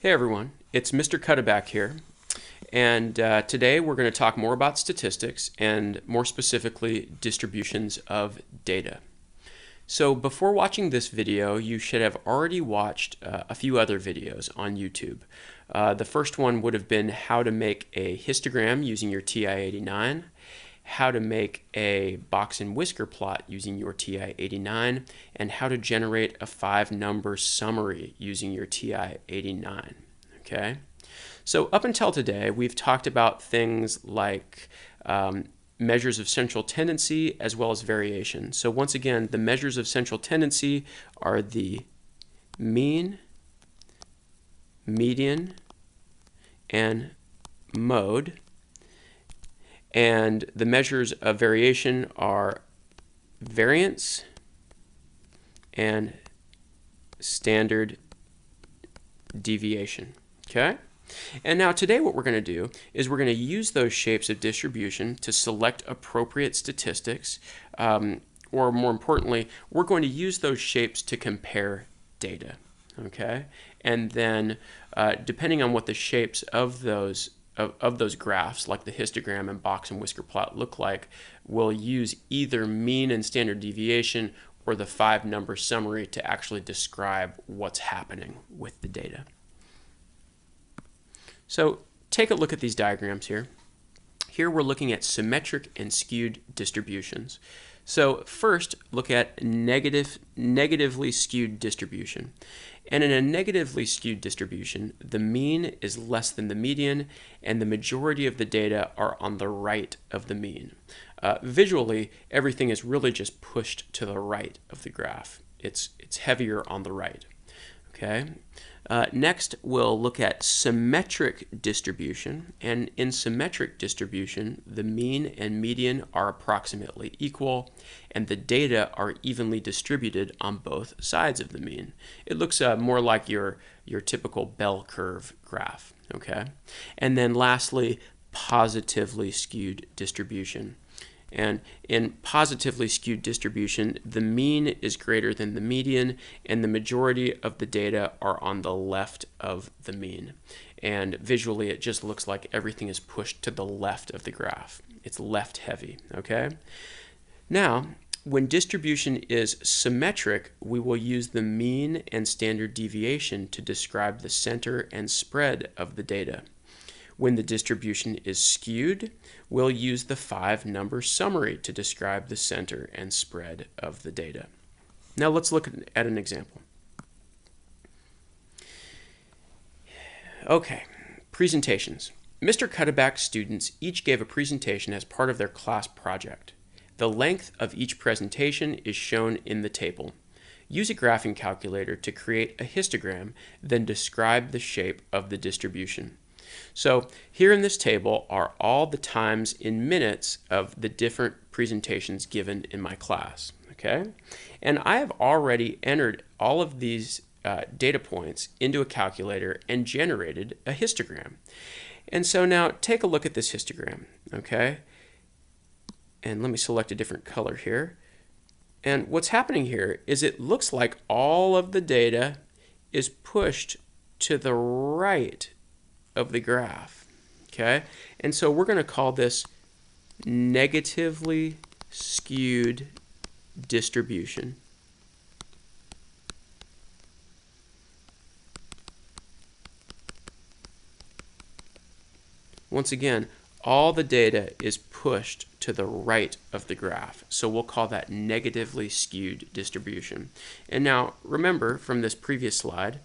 Hey everyone, it's Mr. Cudaback here, and today we're going to talk more about statistics and more specifically distributions of data. So before watching this video, you should have already watched a few other videos on YouTube. The first one would have been how to make a histogram using your TI-89, how to make a box and whisker plot using your TI-89, and how to generate a 5-number summary using your TI-89. Okay? So up until today, we've talked about things like measures of central tendency as well as variation. So once again, the measures of central tendency are the mean, median, and mode. And the measures of variation are variance and standard deviation. Okay? And now today what we're going to do is we're going to use those shapes of distribution to select appropriate statistics, or more importantly, we're going to use those shapes to compare data. Okay? And then depending on what the shapes of those graphs, like the histogram and box and whisker plot look like, we'll use either mean and standard deviation or the 5-number summary to actually describe what's happening with the data. So take a look at these diagrams here. Here we're looking at symmetric and skewed distributions. So first, look at negatively skewed distribution. And in a negatively skewed distribution, the mean is less than the median, and the majority of the data are on the right of the mean. Visually, everything is really just pushed to the right of the graph. It's heavier on the right. Okay. Next, we'll look at symmetric distribution, and in symmetric distribution, the mean and median are approximately equal, and the data are evenly distributed on both sides of the mean. It looks more like your typical bell curve graph. Okay, and then lastly, positively skewed distribution. And in positively skewed distribution, the mean is greater than the median, and the majority of the data are on the left of the mean. And visually, it just looks like everything is pushed to the left of the graph. It's left heavy, okay? Now, when distribution is symmetric, we will use the mean and standard deviation to describe the center and spread of the data. When the distribution is skewed, we'll use the 5-number summary to describe the center and spread of the data. Now let's look at an example. Okay, presentations. Mr. Cudaback's students each gave a presentation as part of their class project. The length of each presentation is shown in the table. Use a graphing calculator to create a histogram, then describe the shape of the distribution. So here in this table are all the times in minutes of the different presentations given in my class. Okay? And I have already entered all of these data points into a calculator and generated a histogram. And so now take a look at this histogram. Okay? And let me select a different color here. And what's happening here is it looks like all of the data is pushed to the right of the graph. Okay? And so we're going to call this negatively skewed distribution. Once again, all the data is pushed to the right of the graph. So we'll call that negatively skewed distribution. And now remember from this previous slide,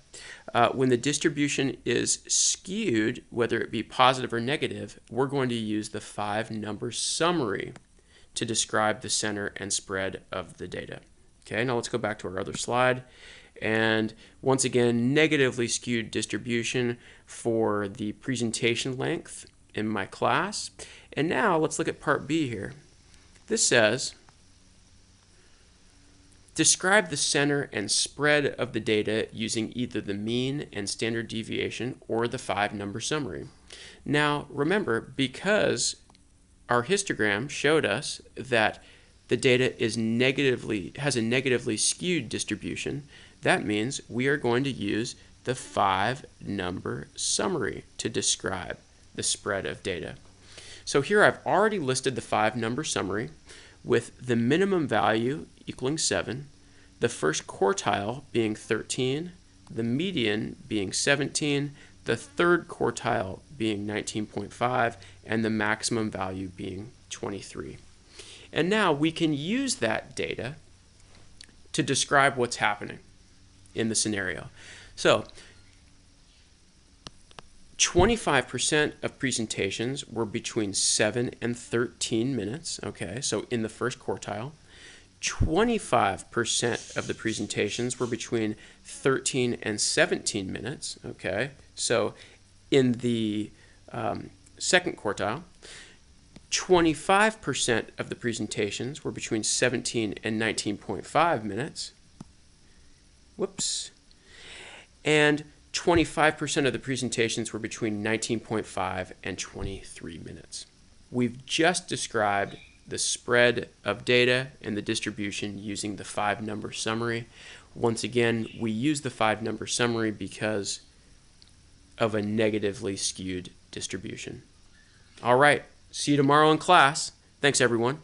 when the distribution is skewed, whether it be positive or negative, we're going to use the 5-number summary to describe the center and spread of the data. Okay, now let's go back to our other slide. And once again, negatively skewed distribution for the presentation length in my class. And now let's look at part B here. This says, describe the center and spread of the data using either the mean and standard deviation or the 5-number summary. Now remember, because our histogram showed us that the data has a negatively skewed distribution, that means we are going to use the 5-number summary to describe the spread of data. So here I've already listed the 5-number summary with the minimum value equaling 7, the first quartile being 13, the median being 17, the third quartile being 19.5, and the maximum value being 23. And now we can use that data to describe what's happening in the scenario. So 25% of presentations were between 7 and 13 minutes, okay, so in the first quartile. 25% of the presentations were between 13 and 17 minutes, okay, so in the second quartile. 25% of the presentations were between 17 and 19.5 minutes. Whoops. And 25% of the presentations were between 19.5 and 23 minutes. We've just described the spread of data and the distribution using the 5-number summary. Once again, we use the 5-number summary because of a negatively skewed distribution. All right, see you tomorrow in class. Thanks, everyone.